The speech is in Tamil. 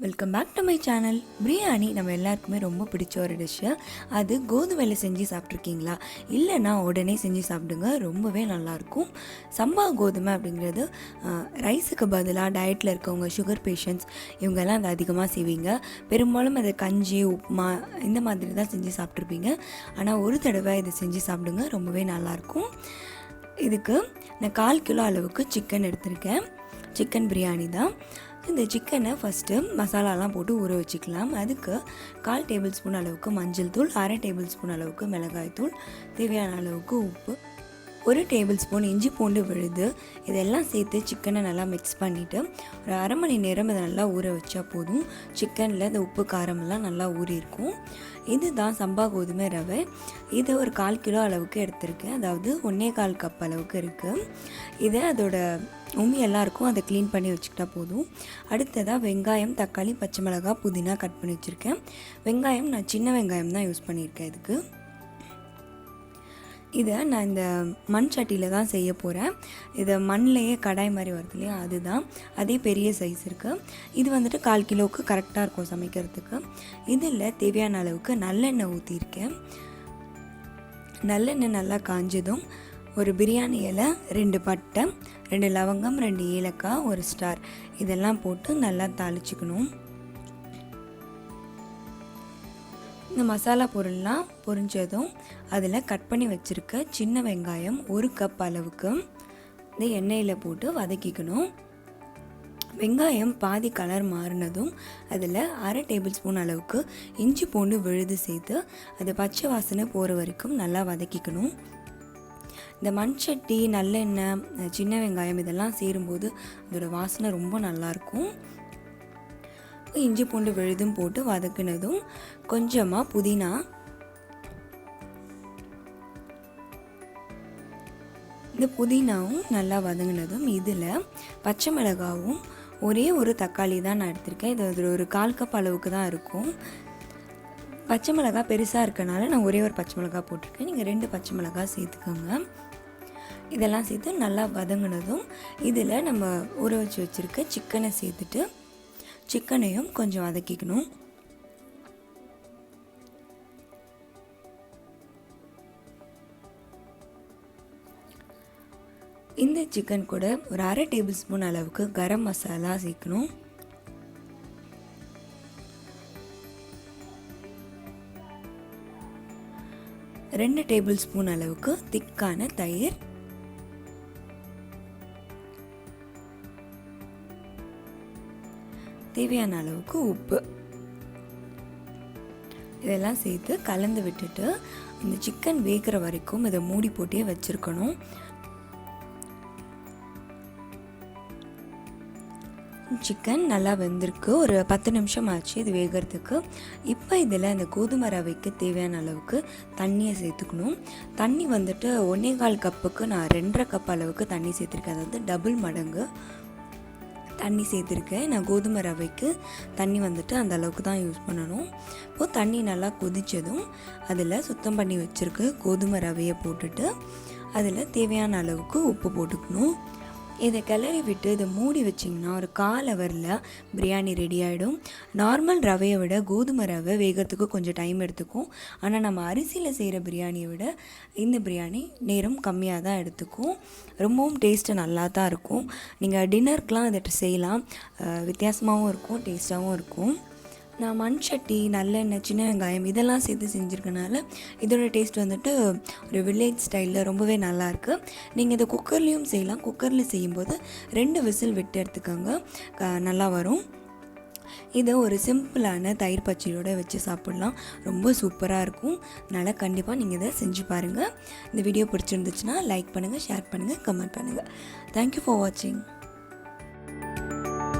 Welcome back to my channel. Biryani நம்ம எல்லாருக்குமே ரொம்ப பிடிச்ச ஒரு டிஷ்ஷு. அது கோதுமையில் செஞ்சு சாப்பிட்ருக்கீங்களா? இல்லைன்னா உடனே செஞ்சு சாப்பிடுங்க, ரொம்பவே நல்லாயிருக்கும். சம்பா கோதுமை அப்படிங்கிறது ரைஸுக்கு பதிலாக டயட்டில் இருக்கவங்க, சுகர் பேஷண்ட்ஸ் இவங்கெல்லாம் அதை அதிகமாக செய்வீங்க. பெரும்பாலும் அதை கஞ்சி, உப்புமா இந்த மாதிரி தான் செஞ்சு சாப்பிட்ருப்பீங்க. ஆனால் ஒரு தடவை இதை செஞ்சு சாப்பிடுங்க, ரொம்பவே நல்லாயிருக்கும். இதுக்கு நான் 1/4 கிலோ அளவுக்கு சிக்கன் எடுத்திருக்கேன். சிக்கன் பிரியாணி தான். இந்த சிக்கனை ஃபஸ்ட்டு மசாலாலாம் போட்டு ஊற வச்சுக்கலாம். அதுக்கு 1/4 டேபிள் ஸ்பூன் அளவுக்கு மஞ்சள் தூள், 1/2 டேபிள் ஸ்பூன் அளவுக்கு மிளகாய் தூள், தேவையான அளவுக்கு உப்பு, 1 டேபிள் ஸ்பூன் இஞ்சி பூண்டு விழுது, இதெல்லாம் சேர்த்து சிக்கனை நல்லா மிக்ஸ் பண்ணிவிட்டு ஒரு 1/2 மணி நேரம் இதை நல்லா ஊற வச்சா போதும். சிக்கனில் இந்த உப்பு காரமெல்லாம் நல்லா ஊறியிருக்கும். இதுதான் சம்பா கோதுமை ரவை. இதை ஒரு 1/4 கிலோ அளவுக்கு எடுத்திருக்கேன். அதாவது 1/4 கப் அளவுக்கு இருக்குது. இதை அதோட உமியெல்லாம் இருக்கும், அதை க்ளீன் பண்ணி வச்சுக்கிட்டா போதும். அடுத்ததாக வெங்காயம், தக்காளி, பச்சை மிளகாய், புதினா கட் பண்ணி வச்சுருக்கேன். வெங்காயம் நான் சின்ன வெங்காயம் தான் யூஸ் பண்ணியிருக்கேன் இதுக்கு. இதை நான் இந்த மண் சட்டியில் தான் செய்ய போகிறேன். இதை மண்ணிலையே கடாய் மாதிரி வருது இல்லையா, அதுதான். அதே பெரிய சைஸ் இருக்குது. இது வந்துட்டு 1/4 கிலோவுக்கு கரெக்டாக இருக்கும் சமைக்கிறதுக்கு. இதில் தேவையான அளவுக்கு நல்லெண்ணெய் ஊற்றியிருக்கேன். நல்லெண்ணெய் நல்லா காஞ்சதும் ஒரு பிரியாணி இலை, 2 பட்டை, 2 லவங்கம், 2 ஏலக்காய், 1 ஸ்டார் இதெல்லாம் போட்டு நல்லா தாளிச்சுக்கணும். இந்த மசாலா பொருள்லாம் பொரிஞ்சதும் அதில் கட் பண்ணி வச்சுருக்க சின்ன வெங்காயம் 1 கப் அளவுக்கு இந்த எண்ணெயில் போட்டு வதக்கிக்கணும். வெங்காயம் பாதி கலர் மாறினதும் அதில் 1/2 டேபிள் ஸ்பூன் அளவுக்கு இஞ்சி பூண்டு விழுது சேர்த்து அது பச்சை வாசனை போகிற வரைக்கும் நல்லா வதக்கிக்கணும். இந்த மண் சட்டி, நல்லெண்ணெய், சின்ன வெங்காயம் இதெல்லாம் சேரும்போது அதோட வாசனை ரொம்ப நல்லாயிருக்கும். இஞ்சி பூண்டு விழுதும் போட்டு வதக்கினதும் கொஞ்சமாக புதினா, இந்த புதினாவும் நல்லா வதங்கினதும் இதில் பச்சை மிளகாவும் ஒரே ஒரு தக்காளி தான் நான் எடுத்திருக்கேன். இது ஒரு 1/4 கப் அளவுக்கு தான் இருக்கும். பச்சை மிளகாய் பெருசாக இருக்கனால நான் ஒரே ஒரு பச்சை மிளகாய் போட்டிருக்கேன். நீங்கள் 2 பச்சை மிளகாய் சேர்த்துக்கோங்க. இதெல்லாம் சேர்த்து நல்லா வதங்கினதும் இதில் நம்ம ஊற வச்சு வச்சுருக்க சிக்கனை சேர்த்துட்டு சிக்கனையும் கொஞ்சம் வதக்கிக்கணும். இந்த சிக்கன் கூட ஒரு 1/2 டேபிள் ஸ்பூன் அளவுக்கு கரம் மசாலா சேர்க்கணும். ரெண்டு டேபிள் ஸ்பூன் அளவுக்கு திக்கான தயிர், தேவையான அளவுக்கு உப்பு இதெல்லாம் சேர்த்து கலந்து விட்டுட்டு இந்த சிக்கன் வேகிற வரைக்கும் இதை மூடி போட்டே வச்சுருக்கணும். சிக்கன் நல்லா வெந்திருக்கு. ஒரு 10 நிமிஷம் ஆச்சு இது வேகிறதுக்கு. இப்போ இதில் இந்த கோதுமை ரவைக்கு தேவையான அளவுக்கு தண்ணியை சேர்த்துக்கணும். தண்ணி வந்துட்டு 1/4 கப்புக்கு நான் 2.5 கப் அளவுக்கு தண்ணி சேர்த்துருக்கேன். அதாவது டபுள் மடங்கு தண்ணி சேர்த்துருக்கேன். நான் கோதுமை ரவைக்கு தண்ணி வந்துட்டு அந்த அளவுக்கு தான் யூஸ் பண்ணணும். இப்போது தண்ணி நல்லா கொதித்ததும் அதில் சுத்தம் பண்ணி வச்சுருக்க கோதுமை ரவையை போட்டுட்டு அதில் தேவையான அளவுக்கு உப்பு போட்டுக்கணும். இதை கிளறி விட்டு இதை மூடி வச்சிங்கன்னா ஒரு 1/4 ஹவரில் பிரியாணி ரெடி ஆகிடும். நார்மல் ரவையை விட கோதுமை ரவை வேகிறதுக்கு கொஞ்சம் டைம் எடுத்துக்கும். ஆனால் நம்ம அரிசியில் செய்கிற பிரியாணியை விட இந்த பிரியாணி நேரம் கம்மியாக தான் எடுத்துக்கும். ரொம்பவும் டேஸ்ட்டு நல்லா தான் இருக்கும். நீங்கள் டின்னருக்கெலாம் இதை செய்யலாம். வித்தியாசமாகவும் இருக்கும், டேஸ்ட்டாகவும் இருக்கும். நான் மண் சட்டி, நல்லெண்ணெய், சின்ன வெங்காயம் இதெல்லாம் சேர்த்து செஞ்சுருக்கனால இதோட டேஸ்ட் வந்துட்டு ஒரு வில்லேஜ் ஸ்டைலில் ரொம்பவே நல்லாயிருக்கு. நீங்கள் இதை குக்கர்லேயும் செய்யலாம். குக்கரில் செய்யும்போது 2 விசில் விட்டு எடுத்துக்கோங்க, நல்லா வரும். இதை ஒரு சிம்பிளான தயிர் பச்சடியோடு வச்சு சாப்பிட்லாம். ரொம்ப சூப்பராக இருக்கும். அதனால் கண்டிப்பாக நீங்கள் இதை செஞ்சு பாருங்கள். இந்த வீடியோ பிடிச்சிருந்துச்சுன்னா லைக் பண்ணுங்கள், ஷேர் பண்ணுங்கள், கமெண்ட் பண்ணுங்கள். தேங்க்யூ ஃபார் வாட்சிங்.